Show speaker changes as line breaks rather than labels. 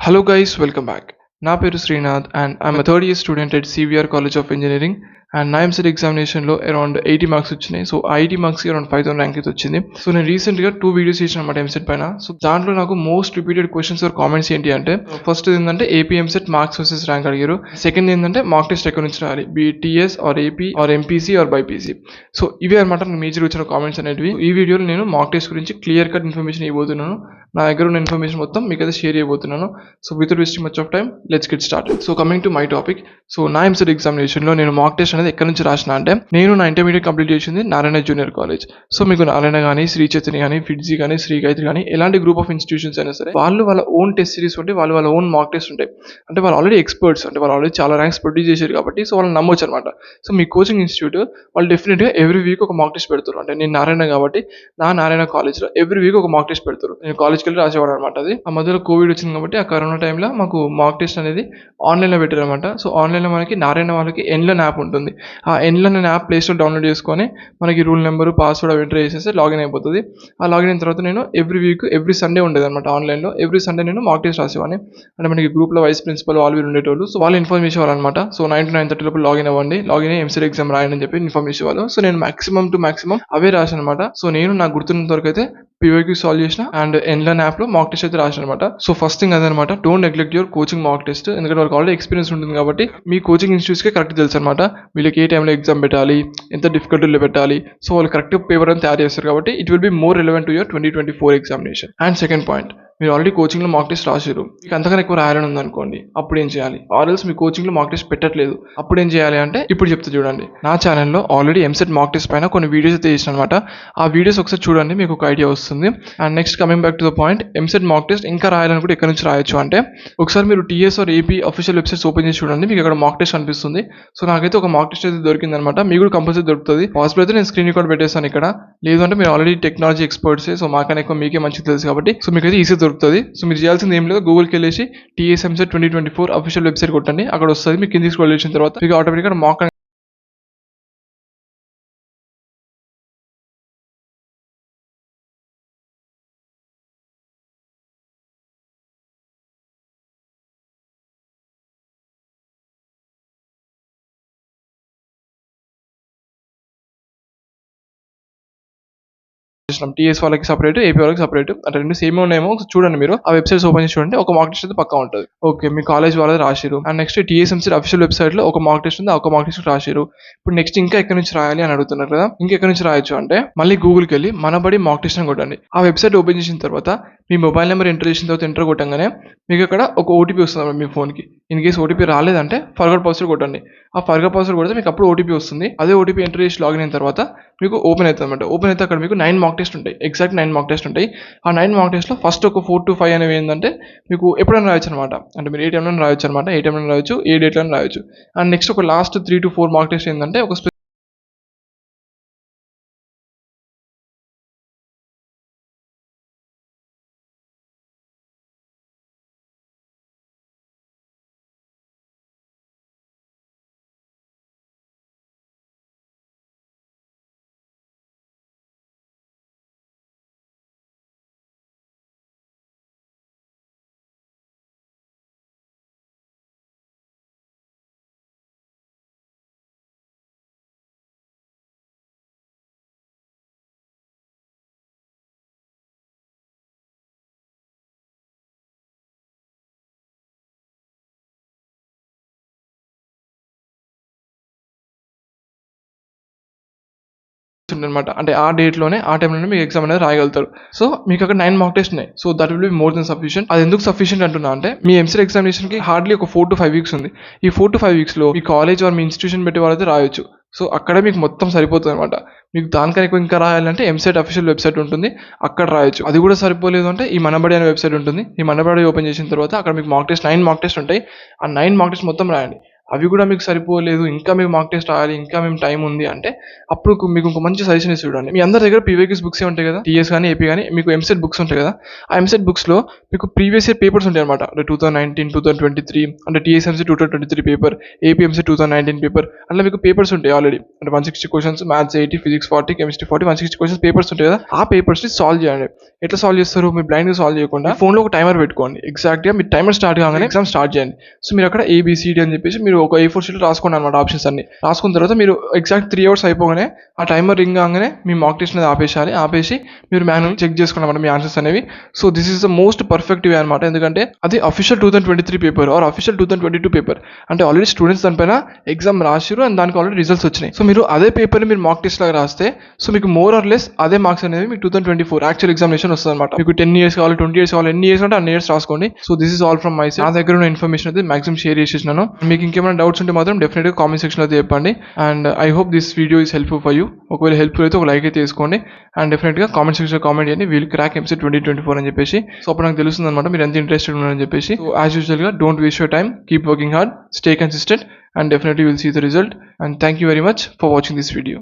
Hello guys, welcome back. Na peru Srinath and I'm a third year student at CVR College of Engineering and నా ఎంసెట్ ఎగ్జామినేషన్లో around 80 marks వచ్చినాయి. So ఆ 80 మార్క్స్కి around 5000 rank అయితే వచ్చింది. So నేను రీసెంట్గా 2 వీడియోస్ చేసిన అనమాట ఎంసెట్ పైన. సో దాంట్లో నాకు most repeated questions or comments ఏంటి అంటే, ఫస్ట్ ఏంటంటే AP EAMCET marks versus rank అడిగారు. సెకండ్ ఏంటంటే మార్క్ టెస్ట్ ఎక్కడి నుంచి రాయాలి, TS or AP or MPC or BiPC. So ఇవే అనమాట మేజర్ వచ్చిన కామెంట్స్ అనేవి. ఈ వీడియోలో నేను మార్క్ టెస్ట్ గురించి క్లియర్ కట్ ఇన్ఫర్మేషన్ ఇవ్వబోతున్నాను. నా దగ్గర ఉన్న ఇన్ఫర్మేషన్ మొత్తం మీకు అయితే షేర్ చేయబోతున్నాను. So without wasting much of time let's get started. So coming to my topic. So నా ఎంసెట్ ఎగ్జామినేషన్లో నేను మార్క్ టెస్ట్ అనేది ఎక్కడి నుంచి రాసిన అంటే, నేను నా ఇంటర్మీడియట్ కంప్లీట్ చేసింది నారాయణ జూనియర్ కాలేజ్. సో మీకు నారాయణ కానీ, శ్రీ చైతన్య కానీ, ఫిడ్జీ కానీ, శ్రీ గాయత్రి కానీ ఎలాంటి గ్రూప్ ఆఫ్ ఇన్స్టిట్యూషన్స్ అయినా సరే వాళ్ళు వాళ్ళ ఓన్ టెస్ట్ సిరీస్ ఉంటే వాళ్ళ ఓన్ మార్క్ టెస్ట్ ఉంటాయి. అంటే వాళ్ళు ఆల్రెడీ ఎక్స్పర్ట్స్, అంటే వాళ్ళు ఆల్రెడీ చాలా ర్యాంక్స్ ప్రొడ్యూస్ చేశారు కాబట్టి సో వాళ్ళు నమ్మొచ్చు అనమాట. సో మీ కోచింగ్ ఇన్స్టిట్యూట్ వాళ్ళు డెఫినెట్గా ఎవ్రీ వీక్ ఒక మార్క్ టెస్ట్ పెడతారు. అంటే నేను నారాయణ కాబట్టి నా నారాయణ కాలేజ్లో ఎవ్రీ వీక్ ఒక మార్క్ టెస్ట్ పెడతారు. నేను కాలేజ్కి వెళ్ళి రాసేవాడు అనమాట. అది ఆ మధ్యలో కోవిడ్ వచ్చింది కాబట్టి ఆ కరోనా టైంలో మాకు మార్క్ టెస్ట్ అనేది ఆన్లైన్లో పెట్టారు అనమాట. సో ఆన్లైన్లో మనకి నారాయణ వాళ్ళకి ఎన్లన్ యాప్ ఉంటుంది. ఆ ఎన్లన్ యాప్ ప్లేస్టోర్ డౌన్లోడ్ చేసుకొని మనకి రూల్ నెంబర్, పాస్వర్డ్ అవి ఎంటర్ చేసేస్తే లాగిన్ అయిపోతుంది. ఆ లాగిన్ అయిన తర్వాత నేను ఎవ్రీ వీక్ ఎవ్రీ సండే ఉండేది అనమాట ఆన్లైన్లో. ఎవ్రీ సండే నేను మార్క్ టెస్ట్ రాసేవాడిని. అంటే మనకి గ్రూప్లో వైస్ ప్రిన్సిపల్ వాళ్ళు వీళ్ళు ఉండేటోళ్ళు. సో వాళ్ళు ఇన్ఫర్మేషన్ ఇవ్వాలి అనమాట. సో 9 to 9:30 లోపల లాగిన్ అవ్వండి, లాగిన్ అయ్యి ఎంసెట్ ఎగ్జామ్ రాయండి అని చెప్పి ఇన్ఫర్మేషన్ ఇవ్వాలి. సో నేను మాక్సిమం అవే రాశాను అనమాట. సో నేను నాకు గుర్తున్నంత వరకు అయితే PYQ సాల్వ్ చేసిన అండ్ ఎన్లన్ యాప్లో మార్క్ టెస్ట్ అయితే రాసిన అనమాట. సో ఫస్ట్ థింగ్ అదనమాట, don't neglect your coaching mark test. ఎందుకంటే వాళ్ళకి ఆల్రెడీ ఎక్స్పీరియన్స్ ఉంటుంది కాబట్టి మీ కోచింగ్ ఇన్స్టిట్యూట్స్కే కరెక్ట్ తెలుసు అనమాట. వీళ్ళకి ఏ టైంలో ఎగ్జామ్ పెట్టాలి, ఎంత డిఫికల్టీలో పెట్టాలి. సో వాళ్ళు కరెక్ట్ పేపర్ అని తయారు చేస్తారు కాబట్టి it will be more relevant to your 2024 examination. And second point, మీరు ఆల్రెడీ కోచింగ్లో మార్క్ టెస్ట్ రాశారు, మీకు అంతకన్నా ఎక్కువ రాయాలని ఉందనుకోండి, అప్పుడు ఏం చేయాలి? ఆర్ఎల్స్ మీ కోచింగ్లో మార్క్ టెస్ట్ పెట్టట్లేదు, అప్పుడు ఏం చేయాలి అంటే ఇప్పుడు చెప్తే చూడండి. నా ఛానల్లో ఆల్రెడీ ఎంసెట్ మార్క్ టెస్ట్ పైన కొన్ని వీడియోస్ అయితే చేసిన అనమాట. ఆ వీడియోస్ ఒకసారి చూడండి, మీకు ఒక ఐడియా వస్తుంది. And next coming back to the point, EAMCET mark test ఇంకా రాయాలని కూడా ఎక్కడి నుంచి రాయొచ్చు అంటే, ఒకసారి మీరు TS or AP official websites open చేసి చూడండి, మీకు అక్కడ మార్క్ టెస్ట్ అనిపిస్తుంది. సో నాకైతే ఒక మార్క్ టెస్ట్ అయితే దొరికింది అనమాట. మీకు కూడా కంపల్సరీ దొరుకుతుంది. పాసిబుల్ అయితే నేను స్క్రీన్ రికార్డ్ పెట్టేస్తాను ఇక్కడ. లేదు అంటే మీరు ఆల్రెడీ టెక్నాలజీ ఎక్స్పర్ట్సే, సో మాకన్నా ఎక్కువ మీకే మంచిగా తెలుసు కాబట్టి సో మీకు అయితే ఈజీ దొరుకుతుంది. సో మీరు చేయాల్సింది ఏం లేదు, గూగుల్కి వెళ్ళేసి టీఎస్ ఎంసెట్ 2024 అఫీషియల్ వెబ్సైట్ కొట్టండి, అక్కడ వస్తుంది. మీకు కిందికి స్క్రోల్ చేసిన తర్వాత మీకు ఆటోమేటిక్గా మార్క్ టీఎస్ వాళ్ళకి సపరేట్, ఏపీ వాళ్ళకి సపరేట్, అంటే రెండు సేమ్ ఉన్నాయేమో చూడండి. మీరు ఆ వెబ్సైట్స్ ఓపెన్ చేసి చూడండి, ఒక మార్క్ టెస్ట్ అయితే పక్కా ఉంటుంది. ఓకే, మీ కాలేజ్ వాళ్ళది రాసిరు. And next TSMC official website లో ఒక మార్క్ టెస్ట్ ఉంది, ఒక మార్క్ టెస్ట్ రాసిరు. ఇప్పుడు నెక్స్ట్ ఇంకా ఎక్కడి నుంచి రాయాలి అని అడుగుతున్నారు కదా. ఇంకా ఎక్కడి నుంచి రాయొచ్చు అంటే, మళ్ళీ గూగుల్కి వెళ్ళి మనబడి మార్క్ టెస్ట్ అని కొట్టండి. ఆ వెబ్సైట్ ఓపెన్ చేసిన తర్వాత మీ మొబైల్ నెంబర్ ఎంటర్ చేసిన తర్వాత ఎంటర్ కొట్టంగానే మీకు అక్కడ ఒక ఓటీపీ వస్తుంది మీ ఫోన్కి. ఇన్ కేసు ఓటీపీ రాలేదంటే ఫర్గట్ పాస్వర్డ్ కొట్టండి. ఆ ఫర్గట్ పాస్వర్డ్ కొడితే మీకు అప్పుడు ఓటీపీ వస్తుంది. అదే ఓటీపీ ఎంటర్ చేసి లాగిన్ అయిన తర్వాత మీకు ఓపెన్ అవుతుంది అనమాట. ఓపెన్ అయితే అక్కడ మీకు 9 మార్క్ టెస్ట్ ఉంటాయి, ఎగ్జాక్ట్ 9 మార్క్ టెస్ట్ ఉంటాయి. ఆ 9 మార్క్ టెస్ట్లో ఫస్ట్ ఒక 4 to 5 అనేవి ఏంటంటే మీకు ఎప్పుడైనా రాయొచ్చు అనమాట. అంటే మీరు ఏ టైంలో రాయొచ్చు అనమాట, ఏ టైంలో రాయొచ్చు, ఏ డేట్లో రాయొచ్చు. అండ్ నెక్స్ట్ ఒక లాస్ట్ 3 to 4 మార్క్ టెస్ట్ ఏంటంటే ఒక అనమాట. అంటే ఆ డేట్లోనే ఆ టైంలోనే మీకు ఎగ్జామ్ అనేది రాయగలుగుతారు. సో మీకు అక్కడ 9 మార్క్ టెస్ట్ ఉన్నాయి. So that will be more than sufficient. అది ఎందుకు సఫిషియెంట్ అంటున్నా అంటే, మీ ఎంసెట్ ఎగ్జామినేషన్కి హార్డ్లీ ఒక 4 to 5 వీక్స్ ఉంది. ఈ 4 to 5 వీక్స్లో మీ కాలేజ్ ఆర్ మీ ఇన్స్టిట్యూషన్ పెట్టి వాళ్ళైతే రాయొచ్చు. సో అక్కడే మీకు మొత్తం సరిపోతుంది అనమాట. మీకు దానికన్నా ఎక్కువ ఇంకా రాయాలంటే ఎంసెట్ అఫీషియల్ వెబ్సైట్ ఉంటుంది, అక్కడ రాయొచ్చు. అది కూడా సరిపోలేదు అంటే ఈ మనబడి అనే వెబ్సైట్ ఉంటుంది. ఈ మనబడి ఓపెన్ చేసిన తర్వాత అక్కడ మీకు మార్క్ టెస్ట్ 9 మార్క్ టెస్ట్ ఉంటాయి. ఆ 9 మార్క్ టెస్ట్ మొత్తం రాయండి. అవి కూడా మీకు సరిపోలేదు, ఇంకా మీకు మాక్ టెస్ట్ రాయాలి, ఇంకా మేము టైం ఉంది అంటే అప్పుడు మీకు ఇంకో మంచి సజెషన్ ఇచ్చి చూడండి. మీ అందరి దగ్గర పీవైక్యూస్ బుక్స్ ఉంటాయి కదా, టీఎస్ కానీ ఏపీ కానీ, మీకు ఎంసెట్ బుక్స్ ఉంటాయి కదా, ఆ ఎంసెట్ బుక్స్లో మీకు ప్రీవియస్ ఇయర్ పేపర్స్ ఉంటాయి అనమాట. అంటే 2019, 2023, అంటే టీఎస్ఎంసీ 2023 పేపర్, ఏపీఎంసీ 2019 పేపర్, అట్లా మీకు పేపర్స్ ఉంటాయి ఆల్రెడీ. అంటే 160 questions, maths 80, physics 40, chemistry 40, 160 questions papers ఉంటాయి కదా, ఆ పేపర్స్ని సాల్వ్ చేయండి. ఎట్లా సాల్వ్ చేస్తారు? మీరు బ్లైండ్గా సాల్వ్ చేయకుండా ఫోన్లో ఒక టైమర్ పెట్టుకోండి. ఎగ్జాక్ట్గా మీ టైమర్ స్టార్ట్ కాగానే ఎగ్జామ్ స్టార్ట్ చేయండి. సో మీరు అక్కడ ఏబిసిడి అని చెప్పేసి మీరు ఒక A4 షీట్ రాసుకోండి అనమాట, ఆప్షన్స్ అన్ని రాసుకున్న తర్వాత మీరు ఎగ్జాక్ట్ 3 hours అయిపోగానే ఆ టైమర్ రింగ్ కాగానే మీ మాక్ టెస్ట్ అనేది ఆపేసి మీరు మాన్యువల్ చెక్ చేసుకోండి అనమాట మీ ఆన్సర్స్ అనేవి. So this is the most perfect వే అనమాట, ఎందుకంటే అది official 2023 paper are official 2022 paper. అంటే ఆల్రెడీ స్టూడెంట్స్ దానిపైన ఎగ్జామ్ రాసిరు అండ్ దానికి ఆల్రెడీ రిజల్ట్స్ వచ్చినాయి. సో మీరు అదే పేపర్ని మీరు మాక్ టెస్ట్ లాగా రాస్తే సో మీకు మోర్ ఆర్ లెస్ అదే మార్క్స్ అనేవి మీకు 2024 యాక్చువల్ ఎగ్జామినేషన్ వస్తుంది అనమాట. మీకు 10 years కావాలి, 20 years కావాలి, ఎన్ని ఇయర్స్ అంటే అన్ని ఇయర్స్ రాసుకోండి. So this is all from my side. నా దగ్గర ఉన్న ఇన్ఫర్మేషన్ అయితే మాక్సిమం షేర్ చేసేసినాను. మీకు ఇంకేమైనా డౌట్స్ ఉంటే మాత్రం డెఫినెట్గా కామెంట్ సెక్షన్లో అయితే చెప్పండి. And I hope this video is helpful for you. ఒకవేళ హెల్ప్ఫుల్ అయితే ఒక లైక్ అయితే తీసుకోండి అండ్ డెఫినెట్గా కామెంట్ సెక్షన్లో కామెంట్ చేయండి వీల్ క్రాక్ ఎంసెట్ 2024 అని చెప్పేసి. సో అప్పుడు నాకు తెలుస్తుంది అనమాట మీరు ఎంత ఇంట్రెస్టెడ్ ఉన్నారని చెప్పేసి. సో యాజ్ యూజువల్గా don't waste your time, keep working hard, stay consistent, and definitely will see the result. And thank you very much for watching this video.